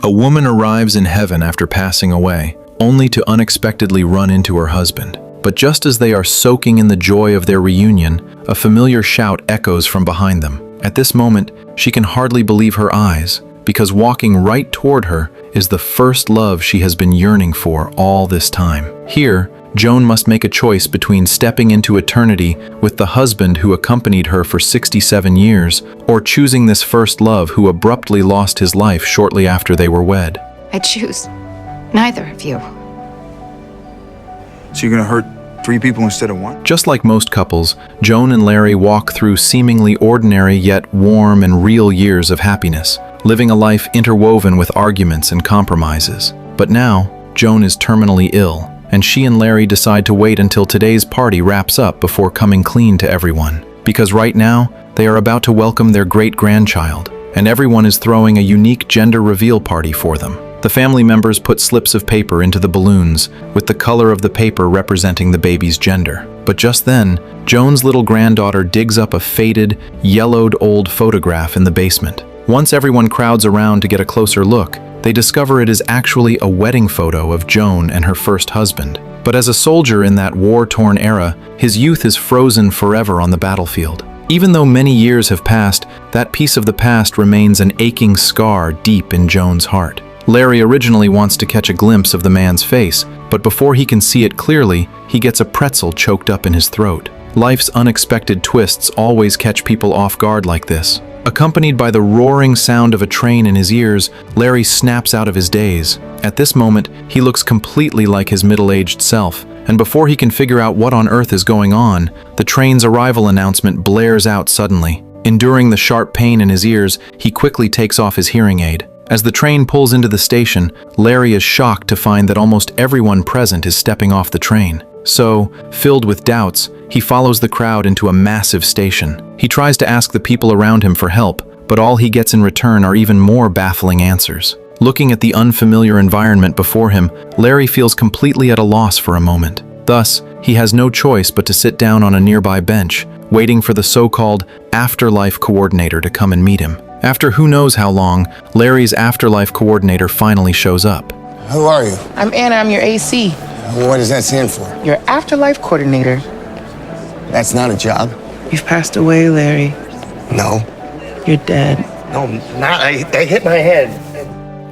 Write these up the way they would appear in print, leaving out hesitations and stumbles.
A woman arrives in heaven after passing away, only to unexpectedly run into her husband. But just as they are soaking in the joy of their reunion, a familiar shout echoes from behind them. At this moment, she can hardly believe her eyes, because walking right toward her is the first love she has been yearning for all this time. Here, Joan must make a choice between stepping into eternity with the husband who accompanied her for 67 years, or choosing this first love who abruptly lost his life shortly after they were wed. I choose neither of you. So you're gonna hurt 3 people instead of 1? Just like most couples, Joan and Larry walk through seemingly ordinary yet warm and real years of happiness, living a life interwoven with arguments and compromises. But now, Joan is terminally ill, and she and Larry decide to wait until today's party wraps up before coming clean to everyone. Because right now, they are about to welcome their great-grandchild, and everyone is throwing a unique gender reveal party for them. The family members put slips of paper into the balloons, with the color of the paper representing the baby's gender. But just then, Joan's little granddaughter digs up a faded, yellowed old photograph in the basement. Once everyone crowds around to get a closer look, they discover it is actually a wedding photo of Joan and her first husband. But as a soldier in that war-torn era, his youth is frozen forever on the battlefield. Even though many years have passed, that piece of the past remains an aching scar deep in Joan's heart. Larry originally wants to catch a glimpse of the man's face, but before he can see it clearly, he gets a pretzel choked up in his throat. Life's unexpected twists always catch people off guard like this. Accompanied by the roaring sound of a train in his ears, Larry snaps out of his daze. At this moment, he looks completely like his middle-aged self, and before he can figure out what on earth is going on, the train's arrival announcement blares out suddenly. Enduring the sharp pain in his ears, he quickly takes off his hearing aid. As the train pulls into the station, Larry is shocked to find that almost everyone present is stepping off the train. So, filled with doubts, he follows the crowd into a massive station. He tries to ask the people around him for help, but all he gets in return are even more baffling answers. Looking at the unfamiliar environment before him, Larry feels completely at a loss for a moment. Thus, he has no choice but to sit down on a nearby bench, waiting for the so-called Afterlife coordinator to come and meet him. After who knows how long, Larry's Afterlife coordinator finally shows up. Who are you? I'm Anna, I'm your AC. What does that stand for? Your Afterlife coordinator. That's not a job. You've passed away, Larry. No. You're dead. No, not. They hit my head.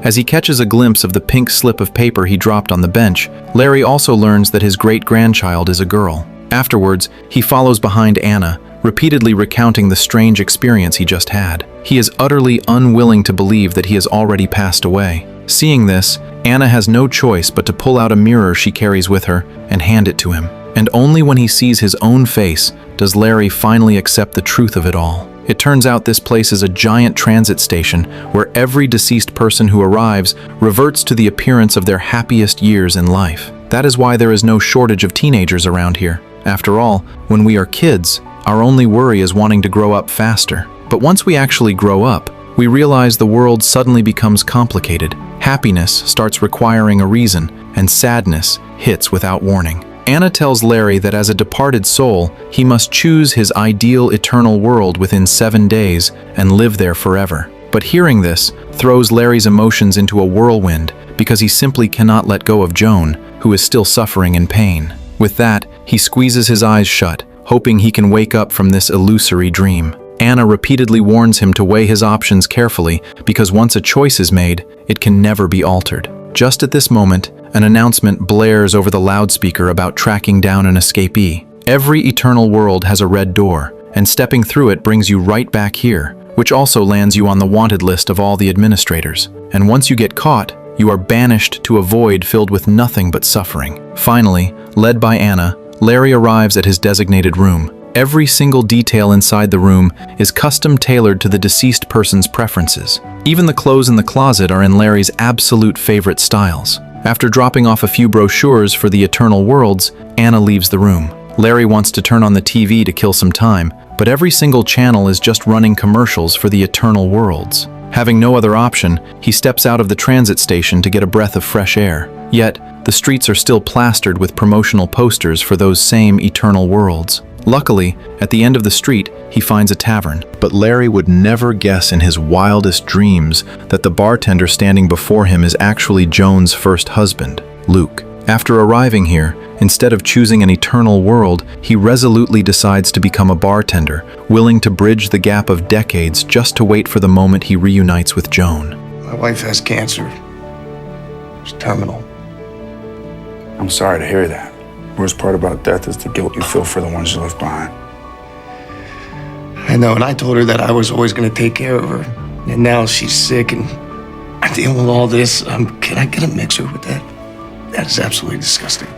As he catches a glimpse of the pink slip of paper he dropped on the bench, Larry also learns that his great-grandchild is a girl. Afterwards, he follows behind Anna, repeatedly recounting the strange experience he just had. He is utterly unwilling to believe that he has already passed away. Seeing this, Anna has no choice but to pull out a mirror she carries with her and hand it to him. And only when he sees his own face does Larry finally accept the truth of it all. It turns out this place is a giant transit station where every deceased person who arrives reverts to the appearance of their happiest years in life. That is why there is no shortage of teenagers around here. After all, when we are kids, our only worry is wanting to grow up faster. But once we actually grow up, we realize the world suddenly becomes complicated. Happiness starts requiring a reason, and sadness hits without warning. Anna tells Larry that as a departed soul, he must choose his ideal eternal world within 7 days and live there forever. But hearing this throws Larry's emotions into a whirlwind because he simply cannot let go of Joan, who is still suffering in pain. With that, he squeezes his eyes shut, hoping he can wake up from this illusory dream. Anna repeatedly warns him to weigh his options carefully because once a choice is made, it can never be altered. Just at this moment, an announcement blares over the loudspeaker about tracking down an escapee. Every eternal world has a red door, and stepping through it brings you right back here, which also lands you on the wanted list of all the administrators. And once you get caught, you are banished to a void filled with nothing but suffering. Finally, led by Anna, Larry arrives at his designated room. Every single detail inside the room is custom tailored to the deceased person's preferences. Even the clothes in the closet are in Larry's absolute favorite styles. After dropping off a few brochures for the Eternal Worlds, Anna leaves the room. Larry wants to turn on the TV to kill some time, but every single channel is just running commercials for the Eternal Worlds. Having no other option, he steps out of the transit station to get a breath of fresh air. Yet, the streets are still plastered with promotional posters for those same Eternal Worlds. Luckily, at the end of the street, he finds a tavern. But Larry would never guess in his wildest dreams that the bartender standing before him is actually Joan's first husband, Luke. After arriving here, instead of choosing an eternal world, he resolutely decides to become a bartender, willing to bridge the gap of decades just to wait for the moment he reunites with Joan. My wife has cancer. It's terminal. I'm sorry to hear that. Worst part about death is the guilt you feel for the ones you left behind. I know, and I told her that I was always going to take care of her. And now she's sick, and I'm dealing with all this. Can I get a mixer with that? That is absolutely disgusting.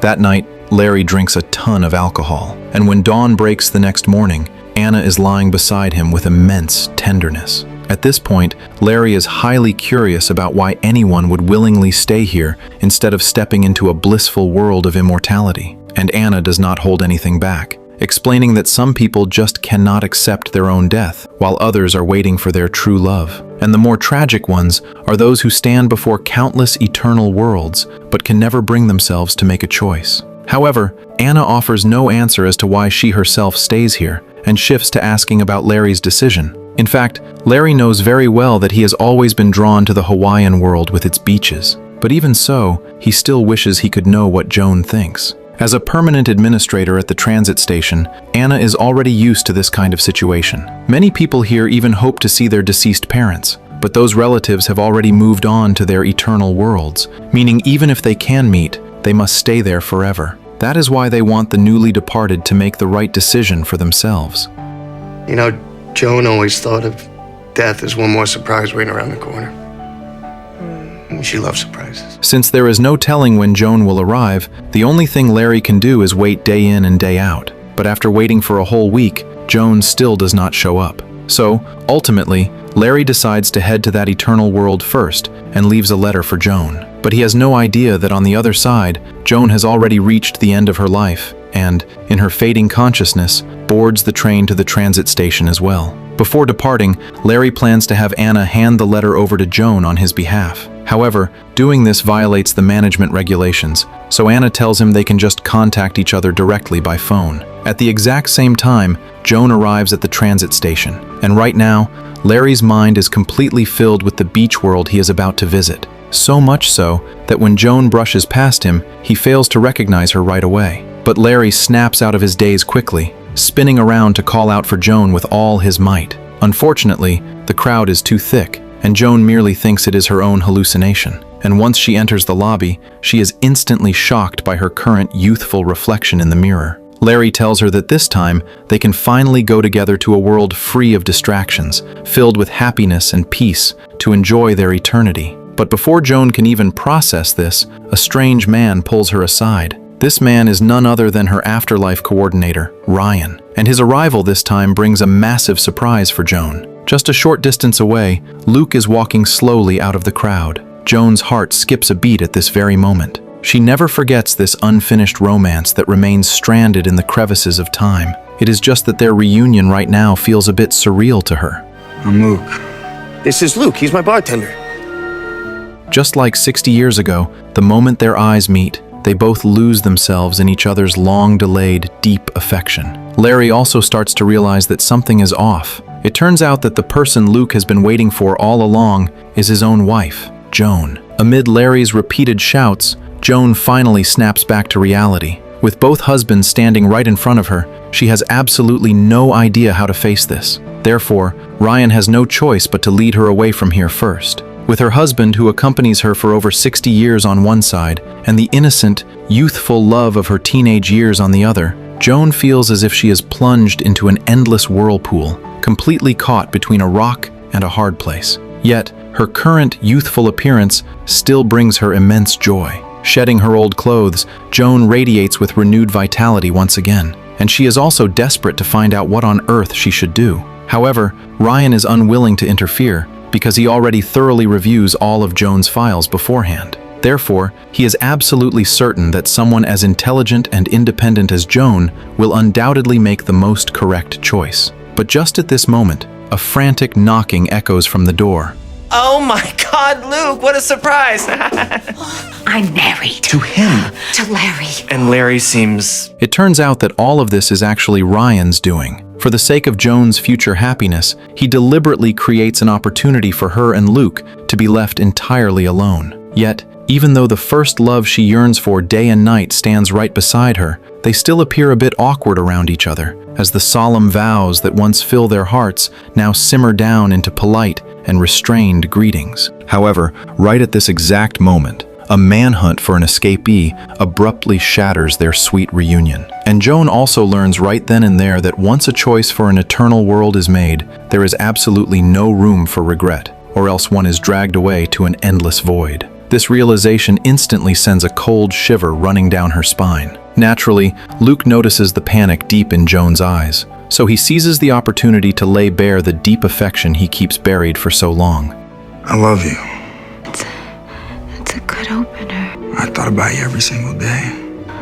That night, Larry drinks a ton of alcohol, and when dawn breaks the next morning, Anna is lying beside him with immense tenderness. At this point, Larry is highly curious about why anyone would willingly stay here instead of stepping into a blissful world of immortality. And Anna does not hold anything back, explaining that some people just cannot accept their own death, while others are waiting for their true love. And the more tragic ones are those who stand before countless eternal worlds, but can never bring themselves to make a choice. However, Anna offers no answer as to why she herself stays here, and shifts to asking about Larry's decision. In fact, Larry knows very well that he has always been drawn to the Hawaiian world with its beaches. But even so, he still wishes he could know what Joan thinks. As a permanent administrator at the transit station, Anna is already used to this kind of situation. Many people here even hope to see their deceased parents, but those relatives have already moved on to their eternal worlds, meaning even if they can meet, they must stay there forever. That is why they want the newly departed to make the right decision for themselves. You know, Joan always thought of death as one more surprise waiting around the corner. And she loves surprises. Since there is no telling when Joan will arrive, the only thing Larry can do is wait day in and day out. But after waiting for a whole week, Joan still does not show up. So, ultimately, Larry decides to head to that eternal world first and leaves a letter for Joan. But he has no idea that on the other side, Joan has already reached the end of her life and, in her fading consciousness, boards the train to the transit station as well. Before departing, Larry plans to have Anna hand the letter over to Joan on his behalf. However, doing this violates the management regulations, so Anna tells him they can just contact each other directly by phone. At the exact same time, Joan arrives at the transit station, and right now, Larry's mind is completely filled with the beach world he is about to visit. So much so that when Joan brushes past him, he fails to recognize her right away. But Larry snaps out of his daze quickly, spinning around to call out for Joan with all his might. Unfortunately, the crowd is too thick, and Joan merely thinks it is her own hallucination. And once she enters the lobby, she is instantly shocked by her current youthful reflection in the mirror. Larry tells her that this time, they can finally go together to a world free of distractions, filled with happiness and peace, to enjoy their eternity. But before Joan can even process this, a strange man pulls her aside. This man is none other than her Afterlife coordinator, Ryan, and his arrival this time brings a massive surprise for Joan. Just a short distance away, Luke is walking slowly out of the crowd. Joan's heart skips a beat at this very moment. She never forgets this unfinished romance that remains stranded in the crevices of time. It is just that their reunion right now feels a bit surreal to her. I'm Luke. This is Luke. He's my bartender. Just like 60 years ago, the moment their eyes meet, they both lose themselves in each other's long-delayed, deep affection. Larry also starts to realize that something is off. It turns out that the person Luke has been waiting for all along is his own wife, Joan. Amid Larry's repeated shouts, Joan finally snaps back to reality. With both husbands standing right in front of her, she has absolutely no idea how to face this. Therefore, Ryan has no choice but to lead her away from here first. With her husband, who accompanies her for over 60 years on one side, and the innocent, youthful love of her teenage years on the other, Joan feels as if she is plunged into an endless whirlpool, completely caught between a rock and a hard place. Yet, her current youthful appearance still brings her immense joy. Shedding her old clothes, Joan radiates with renewed vitality once again, and she is also desperate to find out what on earth she should do. However, Ryan is unwilling to interfere, because he already thoroughly reviews all of Joan's files beforehand. Therefore, he is absolutely certain that someone as intelligent and independent as Joan will undoubtedly make the most correct choice. But just at this moment, a frantic knocking echoes from the door. Oh my God, Luke, what a surprise! I'm married. To him. To Larry. And Larry seems... It turns out that all of this is actually Ryan's doing. For the sake of Joan's future happiness, he deliberately creates an opportunity for her and Luke to be left entirely alone. Yet, even though the first love she yearns for day and night stands right beside her, they still appear a bit awkward around each other, as the solemn vows that once fill their hearts now simmer down into polite and restrained greetings. However, right at this exact moment, a manhunt for an escapee abruptly shatters their sweet reunion. And Joan also learns right then and there that once a choice for an eternal world is made, there is absolutely no room for regret, or else one is dragged away to an endless void. This realization instantly sends a cold shiver running down her spine. Naturally, Luke notices the panic deep in Joan's eyes, so he seizes the opportunity to lay bare the deep affection he keeps buried for so long. I love you. It's a good opener. I thought about you every single day.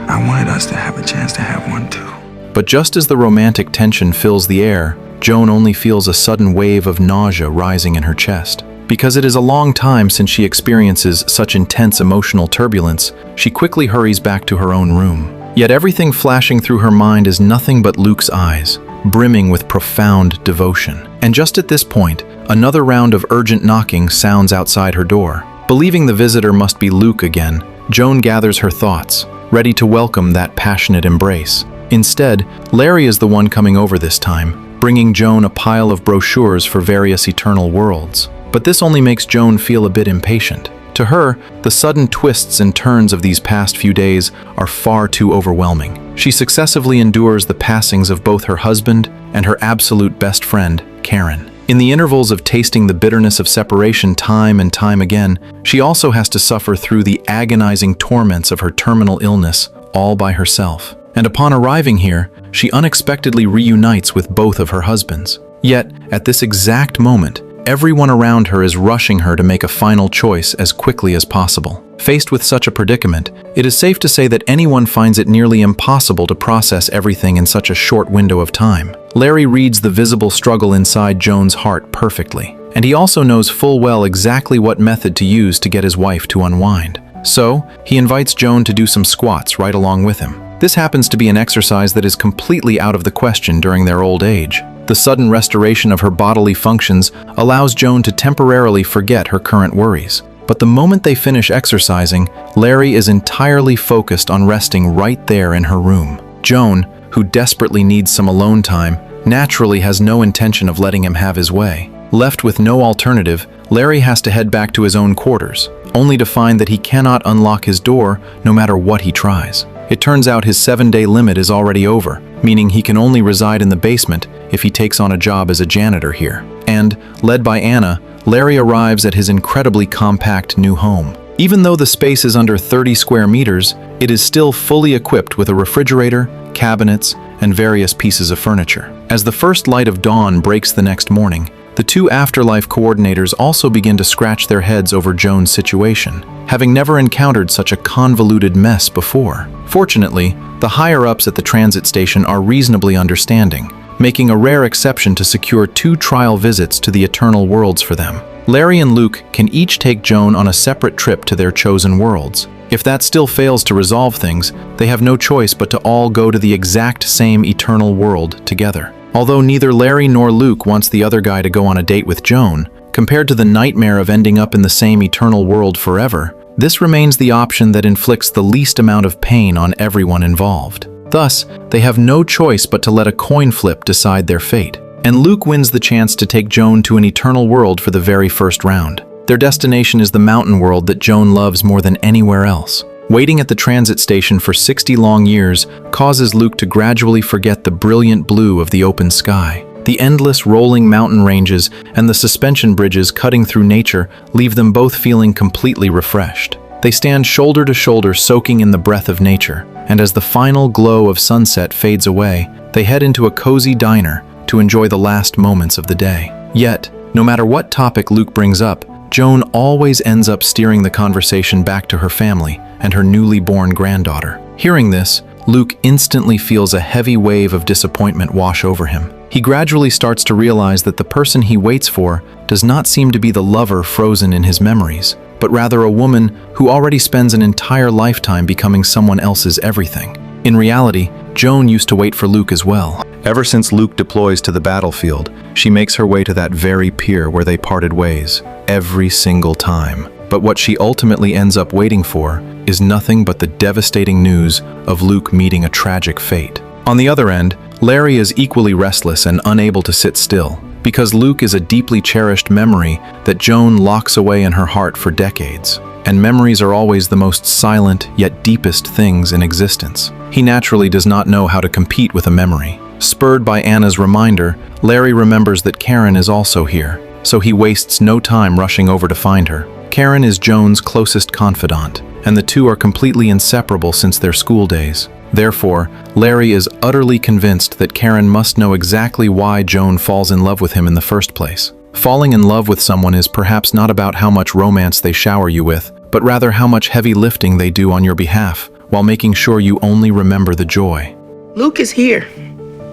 I wanted us to have a chance to have one too. But just as the romantic tension fills the air, Joan only feels a sudden wave of nausea rising in her chest. Because it is a long time since she experiences such intense emotional turbulence, she quickly hurries back to her own room. Yet everything flashing through her mind is nothing but Luke's eyes, brimming with profound devotion. And just at this point, another round of urgent knocking sounds outside her door. Believing the visitor must be Luke again, Joan gathers her thoughts, ready to welcome that passionate embrace. Instead, Larry is the one coming over this time, bringing Joan a pile of brochures for various eternal worlds. But this only makes Joan feel a bit impatient. To her, the sudden twists and turns of these past few days are far too overwhelming. She successively endures the passings of both her husband and her absolute best friend, Karen. In the intervals of tasting the bitterness of separation time and time again, she also has to suffer through the agonizing torments of her terminal illness all by herself. And upon arriving here, she unexpectedly reunites with both of her husbands. Yet, at this exact moment, everyone around her is rushing her to make a final choice as quickly as possible. Faced with such a predicament, it is safe to say that anyone finds it nearly impossible to process everything in such a short window of time. Larry reads the visible struggle inside Joan's heart perfectly, and he also knows full well exactly what method to use to get his wife to unwind. So, he invites Joan to do some squats right along with him. This happens to be an exercise that is completely out of the question during their old age. The sudden restoration of her bodily functions allows Joan to temporarily forget her current worries. But the moment they finish exercising, Larry is entirely focused on resting right there in her room. Joan, who desperately needs some alone time, naturally has no intention of letting him have his way. Left with no alternative, Larry has to head back to his own quarters, only to find that he cannot unlock his door no matter what he tries. It turns out his 7-day limit is already over, meaning he can only reside in the basement if he takes on a job as a janitor here. And, led by Anna, Larry arrives at his incredibly compact new home. Even though the space is under 30 square meters, it is still fully equipped with a refrigerator, cabinets, and various pieces of furniture. As the first light of dawn breaks the next morning, the two Afterlife coordinators also begin to scratch their heads over Joan's situation, having never encountered such a convoluted mess before. Fortunately, the higher-ups at the transit station are reasonably understanding, making a rare exception to secure 2 trial visits to the Eternal Worlds for them. Larry and Luke can each take Joan on a separate trip to their chosen worlds. If that still fails to resolve things, they have no choice but to all go to the exact same Eternal World together. Although neither Larry nor Luke wants the other guy to go on a date with Joan, compared to the nightmare of ending up in the same Eternal World forever, this remains the option that inflicts the least amount of pain on everyone involved. Thus, they have no choice but to let a coin flip decide their fate. And Luke wins the chance to take Joan to an Eternal World for the very first round. Their destination is the mountain world that Joan loves more than anywhere else. Waiting at the transit station for 60 long years causes Luke to gradually forget the brilliant blue of the open sky. The endless rolling mountain ranges and the suspension bridges cutting through nature leave them both feeling completely refreshed. They stand shoulder to shoulder soaking in the breath of nature, and as the final glow of sunset fades away, they head into a cozy diner to enjoy the last moments of the day. Yet, no matter what topic Luke brings up, Joan always ends up steering the conversation back to her family and her newly born granddaughter. Hearing this, Luke instantly feels a heavy wave of disappointment wash over him. He gradually starts to realize that the person he waits for does not seem to be the lover frozen in his memories, but rather a woman who already spends an entire lifetime becoming someone else's everything. In reality, Joan used to wait for Luke as well. Ever since Luke deploys to the battlefield, she makes her way to that very pier where they parted ways, every single time. But what she ultimately ends up waiting for is nothing but the devastating news of Luke meeting a tragic fate. On the other end, Larry is equally restless and unable to sit still, because Luke is a deeply cherished memory that Joan locks away in her heart for decades. And memories are always the most silent yet deepest things in existence. He naturally does not know how to compete with a memory. Spurred by Anna's reminder, Larry remembers that Karen is also here, so he wastes no time rushing over to find her. Karen is Joan's closest confidant, and the two are completely inseparable since their school days. Therefore, Larry is utterly convinced that Karen must know exactly why Joan falls in love with him in the first place. Falling in love with someone is perhaps not about how much romance they shower you with, but rather how much heavy lifting they do on your behalf, while making sure you only remember the joy. Luke is here.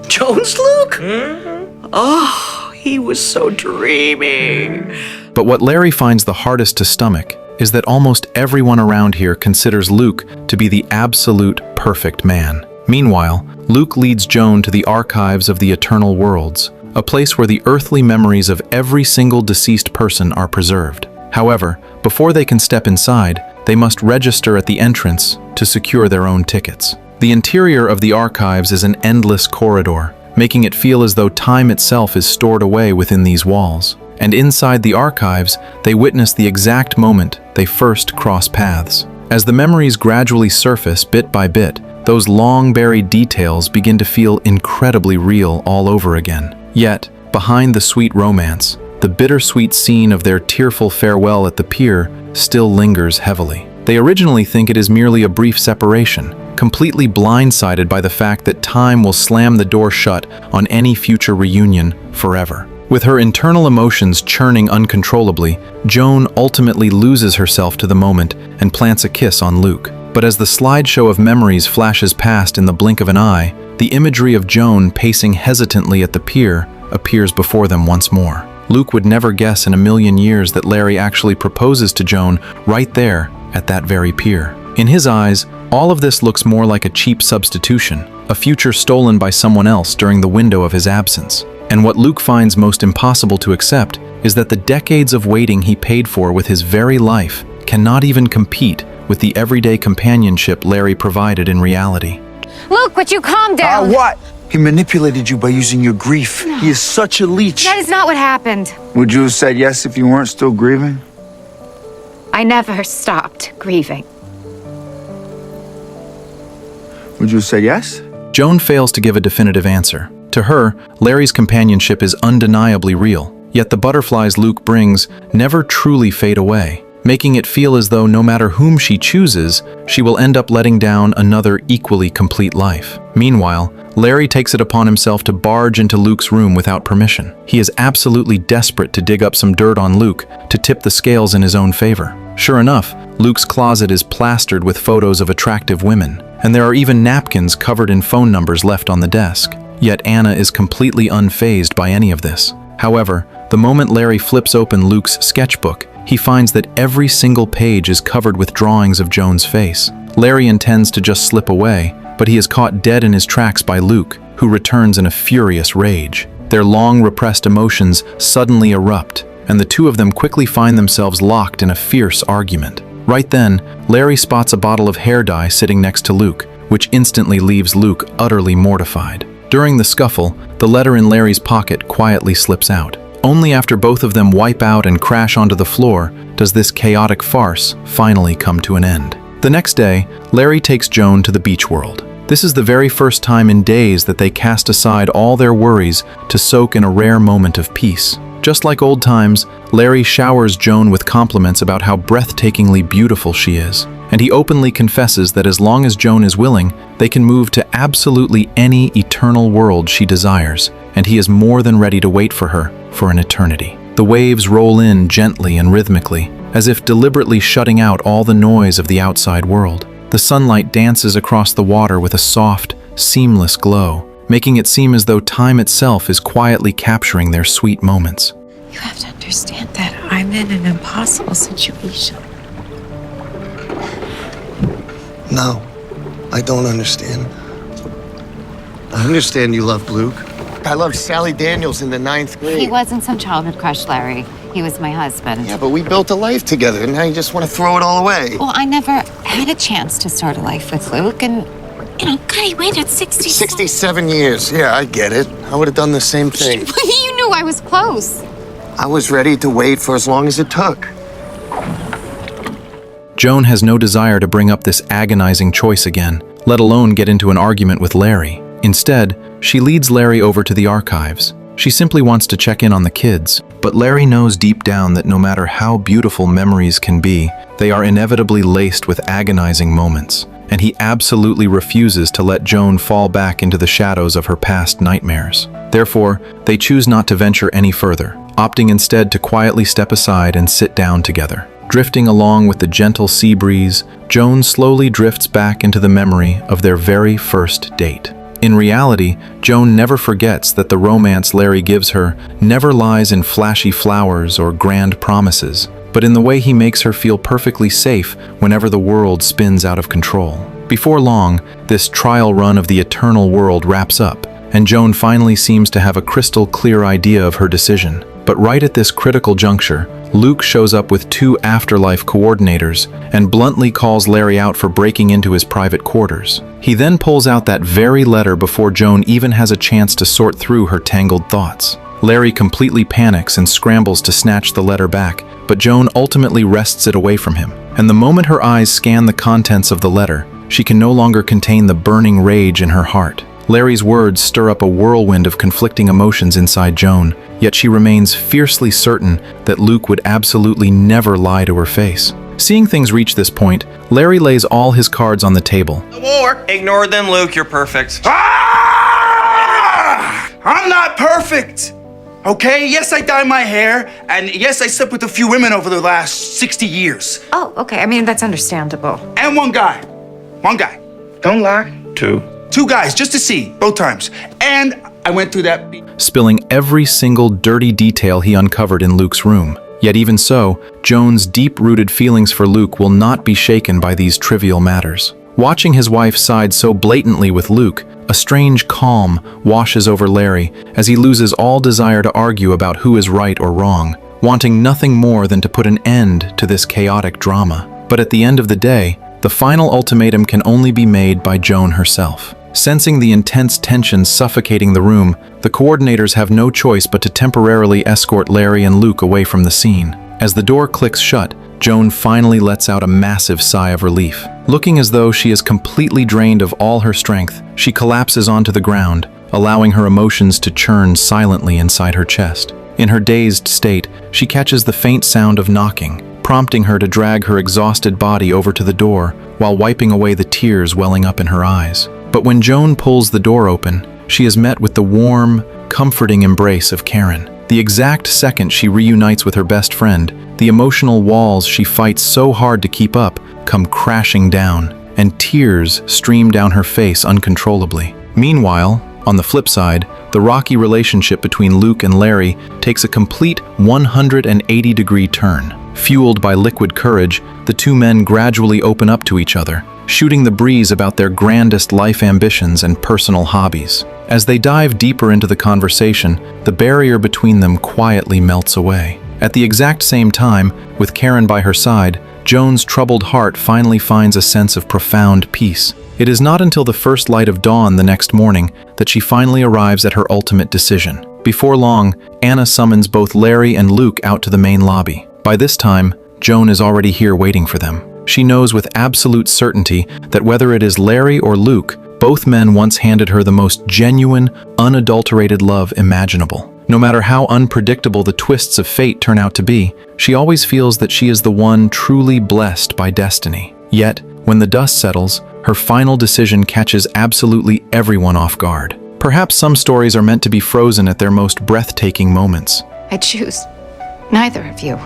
Jones Luke? Oh, he was so dreamy. But what Larry finds the hardest to stomach is that almost everyone around here considers Luke to be the absolute perfect man. Meanwhile, Luke leads Joan to the archives of the Eternal Worlds, a place where the earthly memories of every single deceased person are preserved. However, before they can step inside, they must register at the entrance to secure their own tickets. The interior of the archives is an endless corridor, making it feel as though time itself is stored away within these walls. And inside the archives, they witness the exact moment they first cross paths. As the memories gradually surface bit by bit, those long-buried details begin to feel incredibly real all over again. Yet, behind the sweet romance, the bittersweet scene of their tearful farewell at the pier still lingers heavily. They originally think it is merely a brief separation, completely blindsided by the fact that time will slam the door shut on any future reunion forever. With her internal emotions churning uncontrollably, Joan ultimately loses herself to the moment and plants a kiss on Luke. But as the slideshow of memories flashes past in the blink of an eye, the imagery of Joan pacing hesitantly at the pier appears before them once more. Luke would never guess in a million years that Larry actually proposes to Joan right there at that very pier. In his eyes, all of this looks more like a cheap substitution, a future stolen by someone else during the window of his absence. And what Luke finds most impossible to accept is that the decades of waiting he paid for with his very life cannot even compete with the everyday companionship Larry provided in reality. Luke, would you calm down? What? He manipulated you by using your grief. No. He is such a leech. That is not what happened. Would you have said yes if you weren't still grieving? I never stopped grieving. Would you have said yes? Joan fails to give a definitive answer. To her, Larry's companionship is undeniably real, yet the butterflies Luke brings never truly fade away, making it feel as though no matter whom she chooses, she will end up letting down another equally complete life. Meanwhile, Larry takes it upon himself to barge into Luke's room without permission. He is absolutely desperate to dig up some dirt on Luke to tip the scales in his own favor. Sure enough, Luke's closet is plastered with photos of attractive women, and there are even napkins covered in phone numbers left on the desk. Yet Anna is completely unfazed by any of this. However, the moment Larry flips open Luke's sketchbook, he finds that every single page is covered with drawings of Joan's face. Larry intends to just slip away, but he is caught dead in his tracks by Luke, who returns in a furious rage. Their long repressed emotions suddenly erupt, and the two of them quickly find themselves locked in a fierce argument. Right then, Larry spots a bottle of hair dye sitting next to Luke, which instantly leaves Luke utterly mortified. During the scuffle, the letter in Larry's pocket quietly slips out. Only after both of them wipe out and crash onto the floor does this chaotic farce finally come to an end. The next day, Larry takes Joan to the beach world. This is the very first time in days that they cast aside all their worries to soak in a rare moment of peace. Just like old times, Larry showers Joan with compliments about how breathtakingly beautiful she is, and he openly confesses that as long as Joan is willing, they can move to absolutely any eternal world she desires, and he is more than ready to wait for her for an eternity. The waves roll in gently and rhythmically, as if deliberately shutting out all the noise of the outside world. The sunlight dances across the water with a soft, seamless glow, making it seem as though time itself is quietly capturing their sweet moments. You have to understand that I'm in an impossible situation. No, I don't understand. I understand you loved Luke. I loved Sally Daniels in the 9th grade. He wasn't some childhood crush, Larry. He was my husband. Yeah, but we built a life together, and now you just want to throw it all away. Well, I never had a chance to start a life with Luke, and God, he waited 67 years. Yeah, I get it. I would have done the same thing. You knew I was close. I was ready to wait for as long as it took. Joan has no desire to bring up this agonizing choice again, let alone get into an argument with Larry. Instead, she leads Larry over to the archives. She simply wants to check in on the kids, but Larry knows deep down that no matter how beautiful memories can be, they are inevitably laced with agonizing moments, and he absolutely refuses to let Joan fall back into the shadows of her past nightmares. Therefore, they choose not to venture any further, opting instead to quietly step aside and sit down together. Drifting along with the gentle sea breeze, Joan slowly drifts back into the memory of their very first date. In reality, Joan never forgets that the romance Larry gives her never lies in flashy flowers or grand promises, but in the way he makes her feel perfectly safe whenever the world spins out of control. Before long, this trial run of the eternal world wraps up, and Joan finally seems to have a crystal clear idea of her decision. But right at this critical juncture, Luke shows up with 2 Afterlife coordinators and bluntly calls Larry out for breaking into his private quarters. He then pulls out that very letter before Joan even has a chance to sort through her tangled thoughts. Larry completely panics and scrambles to snatch the letter back, but Joan ultimately wrests it away from him. And the moment her eyes scan the contents of the letter, she can no longer contain the burning rage in her heart. Larry's words stir up a whirlwind of conflicting emotions inside Joan, yet she remains fiercely certain that Luke would absolutely never lie to her face. Seeing things reach this point, Larry lays all his cards on the table. The war! Ignore them, Luke, you're perfect. Ah! I'm not perfect! Okay, yes, I dye my hair, and yes, I slept with a few women over the last 60 years. Oh, okay. I mean, that's understandable. And one guy. One guy. Don't lie. 2 guys, just to see, both times. And I went through that. Spilling every single dirty detail he uncovered in Luke's room. Yet even so, Joan's deep-rooted feelings for Luke will not be shaken by these trivial matters. Watching his wife side so blatantly with Luke, a strange calm washes over Larry as he loses all desire to argue about who is right or wrong, wanting nothing more than to put an end to this chaotic drama. But at the end of the day, the final ultimatum can only be made by Joan herself. Sensing the intense tension suffocating the room, the coordinators have no choice but to temporarily escort Larry and Luke away from the scene. As the door clicks shut, Joan finally lets out a massive sigh of relief. Looking as though she is completely drained of all her strength, she collapses onto the ground, allowing her emotions to churn silently inside her chest. In her dazed state, she catches the faint sound of knocking, prompting her to drag her exhausted body over to the door while wiping away the tears welling up in her eyes. But when Joan pulls the door open, she is met with the warm, comforting embrace of Karen. The exact second she reunites with her best friend, the emotional walls she fights so hard to keep up come crashing down, and tears stream down her face uncontrollably. Meanwhile, on the flip side, the rocky relationship between Luke and Larry takes a complete 180-degree turn. Fueled by liquid courage, the 2 men gradually open up to each other, shooting the breeze about their grandest life ambitions and personal hobbies. As they dive deeper into the conversation, the barrier between them quietly melts away. At the exact same time, with Karen by her side, Joan's troubled heart finally finds a sense of profound peace. It is not until the first light of dawn the next morning that she finally arrives at her ultimate decision. Before long, Anna summons both Larry and Luke out to the main lobby. By this time, Joan is already here waiting for them. She knows with absolute certainty that whether it is Larry or Luke, both men once handed her the most genuine, unadulterated love imaginable. No matter how unpredictable the twists of fate turn out to be, she always feels that she is the one truly blessed by destiny. Yet, when the dust settles, her final decision catches absolutely everyone off guard. Perhaps some stories are meant to be frozen at their most breathtaking moments. I choose neither of you.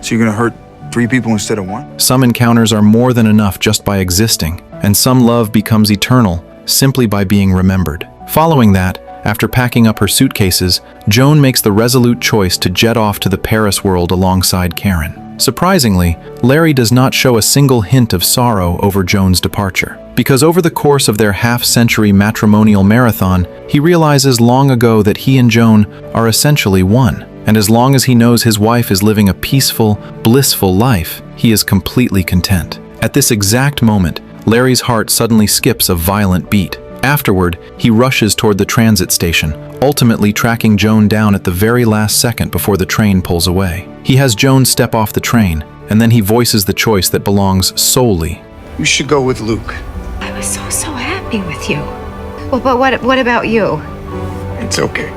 So you're gonna hurt 3 people instead of 1? Some encounters are more than enough just by existing, and some love becomes eternal simply by being remembered. Following that, After packing up her suitcases, Joan makes the resolute choice to jet off to the Paris world alongside Karen. Surprisingly, Larry does not show a single hint of sorrow over Joan's departure, because over the course of their half-century matrimonial marathon, he realizes long ago that he and Joan are essentially one, and as long as he knows his wife is living a peaceful, blissful life, he is completely content. At this exact moment, Larry's heart suddenly skips a violent beat. Afterward, he rushes toward the transit station, ultimately tracking Joan down at the very last second before the train pulls away. He has Joan step off the train, and then he voices the choice that belongs solely. You should go with Luke. I was so happy with you. Well, but what about you? It's okay.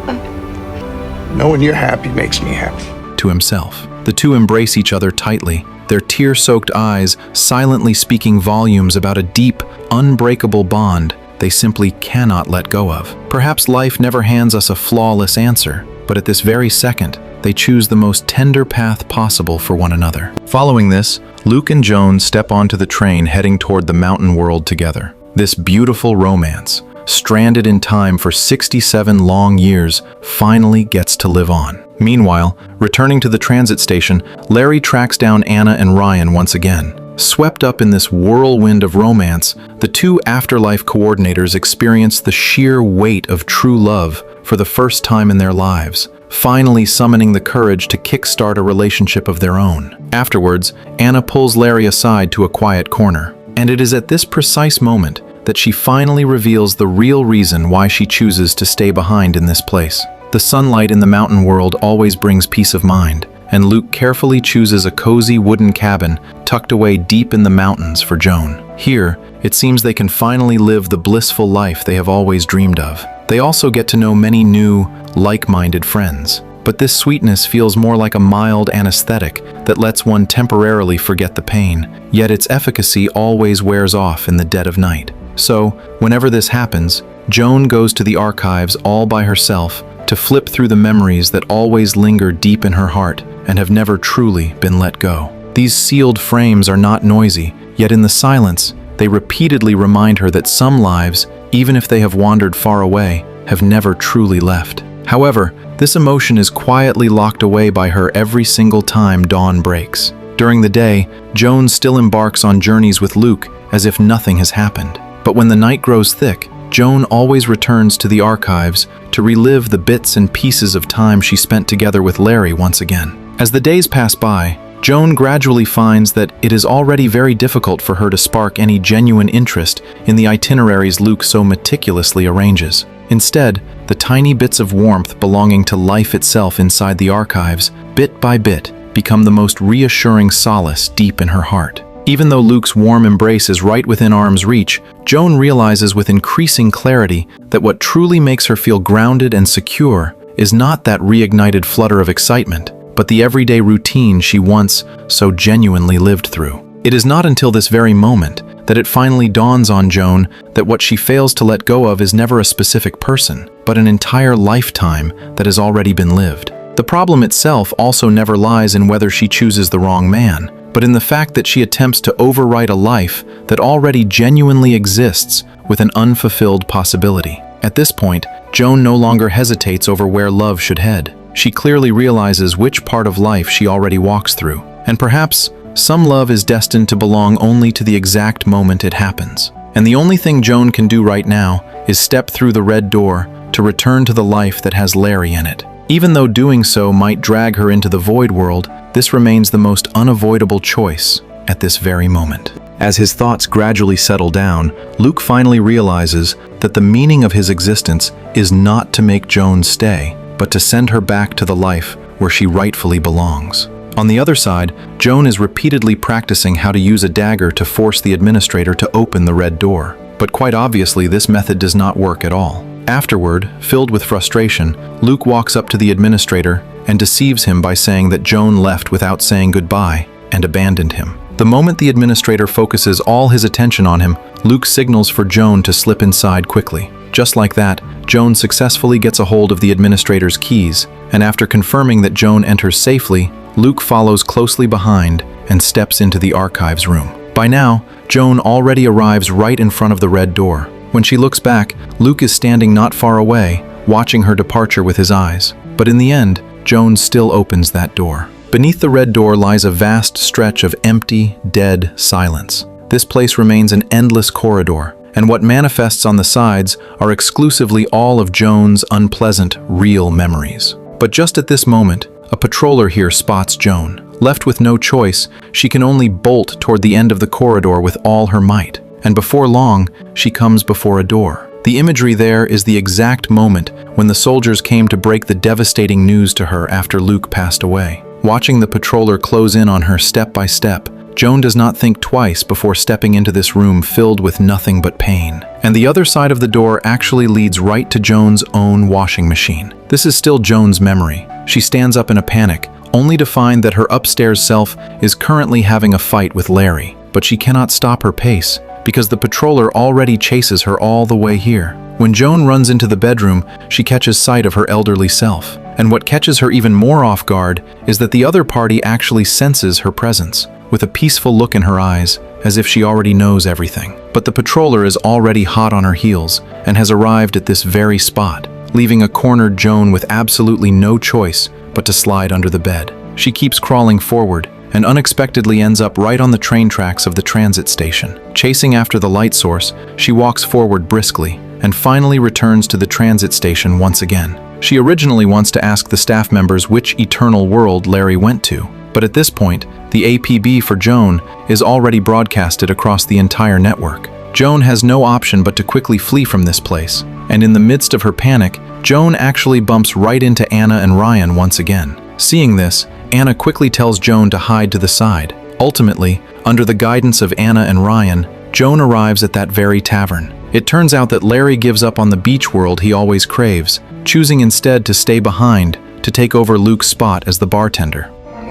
Knowing you're happy makes me happy. To himself. The two embrace each other tightly, their tear-soaked eyes silently speaking volumes about a deep, unbreakable bond they simply cannot let go of. Perhaps life never hands us a flawless answer, but at this very second, they choose the most tender path possible for one another. Following this, Luke and Joan step onto the train heading toward the mountain world together. This beautiful romance, stranded in time for 67 long years, finally gets to live on. Meanwhile, returning to the transit station, Larry tracks down Anna and Ryan once again. Swept up in this whirlwind of romance, the two Afterlife coordinators experience the sheer weight of true love for the first time in their lives, finally summoning the courage to kickstart a relationship of their own. Afterwards, Anna pulls Larry aside to a quiet corner, and it is at this precise moment that she finally reveals the real reason why she chooses to stay behind in this place. The sunlight in the mountain world always brings peace of mind, and Luke carefully chooses a cozy wooden cabin tucked away deep in the mountains for Joan. Here, it seems they can finally live the blissful life they have always dreamed of. They also get to know many new, like-minded friends. But this sweetness feels more like a mild anesthetic that lets one temporarily forget the pain, yet its efficacy always wears off in the dead of night. So, whenever this happens, Joan goes to the archives all by herself to flip through the memories that always linger deep in her heart and have never truly been let go. These sealed frames are not noisy, yet in the silence, they repeatedly remind her that some lives, even if they have wandered far away, have never truly left. However, this emotion is quietly locked away by her every single time dawn breaks. During the day, Joan still embarks on journeys with Luke as if nothing has happened. But when the night grows thick, Joan always returns to the archives to relive the bits and pieces of time she spent together with Larry once again. As the days pass by, Joan gradually finds that it is already very difficult for her to spark any genuine interest in the itineraries Luke so meticulously arranges. Instead, the tiny bits of warmth belonging to life itself inside the archives, bit by bit, become the most reassuring solace deep in her heart. Even though Luke's warm embrace is right within arm's reach, Joan realizes with increasing clarity that what truly makes her feel grounded and secure is not that reignited flutter of excitement, but the everyday routine she once so genuinely lived through. It is not until this very moment that it finally dawns on Joan that what she fails to let go of is never a specific person, but an entire lifetime that has already been lived. The problem itself also never lies in whether she chooses the wrong man, but in the fact that she attempts to overwrite a life that already genuinely exists with an unfulfilled possibility. At this point, Joan no longer hesitates over where love should head. She clearly realizes which part of life she already walks through, and perhaps some love is destined to belong only to the exact moment it happens. And the only thing Joan can do right now is step through the red door to return to the life that has Larry in it. Even though doing so might drag her into the void world, this remains the most unavoidable choice at this very moment. As his thoughts gradually settle down, Luke finally realizes that the meaning of his existence is not to make Joan stay, but to send her back to the life where she rightfully belongs. On the other side, Joan is repeatedly practicing how to use a dagger to force the administrator to open the red door. But quite obviously, this method does not work at all. Afterward, filled with frustration, Luke walks up to the administrator and deceives him by saying that Joan left without saying goodbye and abandoned him. The moment the administrator focuses all his attention on him, Luke signals for Joan to slip inside quickly. Just like that, Joan successfully gets a hold of the administrator's keys, and after confirming that Joan enters safely, Luke follows closely behind and steps into the archives room. By now, Joan already arrives right in front of the red door. When she looks back, Luke is standing not far away, watching her departure with his eyes. But in the end, Joan still opens that door. Beneath the red door lies a vast stretch of empty, dead silence. This place remains an endless corridor, and what manifests on the sides are exclusively all of Joan's unpleasant, real memories. But just at this moment, a patroller here spots Joan. Left with no choice, she can only bolt toward the end of the corridor with all her might. And before long, she comes before a door. The imagery there is the exact moment when the soldiers came to break the devastating news to her after Luke passed away. Watching the patroller close in on her step by step, Joan does not think twice before stepping into this room filled with nothing but pain. And the other side of the door actually leads right to Joan's own washing machine. This is still Joan's memory. She stands up in a panic, only to find that her upstairs self is currently having a fight with Larry. But she cannot stop her pace, because the patroller already chases her all the way here. When Joan runs into the bedroom, she catches sight of her elderly self. And what catches her even more off guard is that the other party actually senses her presence, with a peaceful look in her eyes, as if she already knows everything. But the patroller is already hot on her heels and has arrived at this very spot, leaving a cornered Joan with absolutely no choice but to slide under the bed. She keeps crawling forward and unexpectedly ends up right on the train tracks of the transit station. Chasing after the light source, she walks forward briskly and finally returns to the transit station once again. She originally wants to ask the staff members which eternal world Larry went to, but at this point, the APB for Joan is already broadcasted across the entire network. Joan has no option but to quickly flee from this place, and in the midst of her panic, Joan actually bumps right into Anna and Ryan once again. Seeing this, Anna quickly tells Joan to hide to the side. Ultimately, under the guidance of Anna and Ryan, Joan arrives at that very tavern. It turns out that Larry gives up on the beach world he always craves, choosing instead to stay behind to take over Luke's spot as the bartender.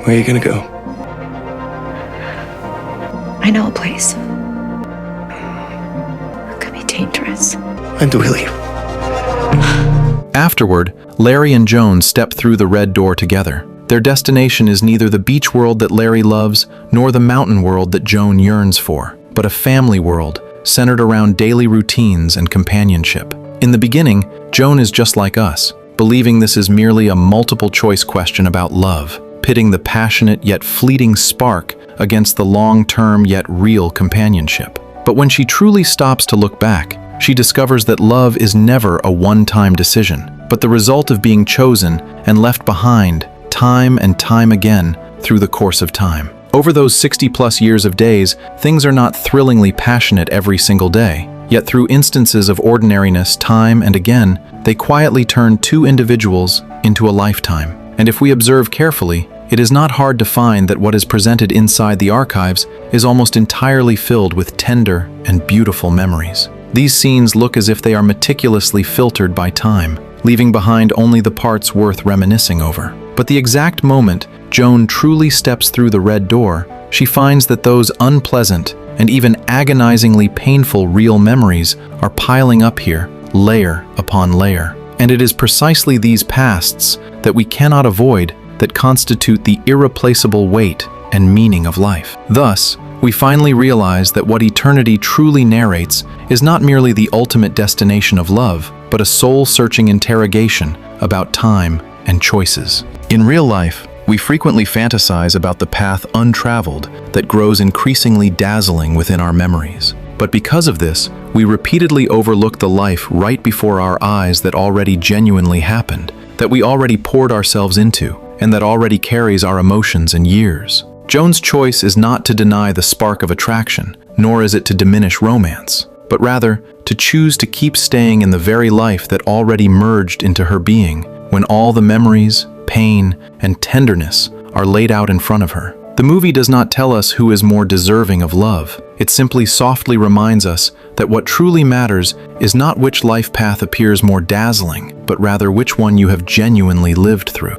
Where are you gonna go? I know a place. It could be dangerous. When do we leave? Afterward, Larry and Joan step through the red door together. Their destination is neither the beach world that Larry loves, nor the mountain world that Joan yearns for, but a family world centered around daily routines and companionship. In the beginning, Joan is just like us, believing this is merely a multiple-choice question about love, pitting the passionate yet fleeting spark against the long-term yet real companionship. But when she truly stops to look back, she discovers that love is never a one-time decision, but the result of being chosen and left behind time and time again through the course of time. Over those 60-plus years of days, things are not thrillingly passionate every single day, yet through instances of ordinariness time and again, they quietly turn two individuals into a lifetime. And if we observe carefully, it is not hard to find that what is presented inside the archives is almost entirely filled with tender and beautiful memories. These scenes look as if they are meticulously filtered by time, leaving behind only the parts worth reminiscing over. But the exact moment Joan truly steps through the red door, she finds that those unpleasant and even agonizingly painful real memories are piling up here, layer upon layer. And it is precisely these pasts that we cannot avoid that constitute the irreplaceable weight and meaning of life. Thus, we finally realize that what eternity truly narrates is not merely the ultimate destination of love, but a soul-searching interrogation about time and choices. In real life, we frequently fantasize about the path untraveled that grows increasingly dazzling within our memories. But because of this, we repeatedly overlook the life right before our eyes that already genuinely happened, that we already poured ourselves into, and that already carries our emotions and years. Joan's choice is not to deny the spark of attraction, nor is it to diminish romance, but rather to choose to keep staying in the very life that already merged into her being when all the memories, pain, and tenderness are laid out in front of her. The movie does not tell us who is more deserving of love. It simply softly reminds us that what truly matters is not which life path appears more dazzling, but rather which one you have genuinely lived through.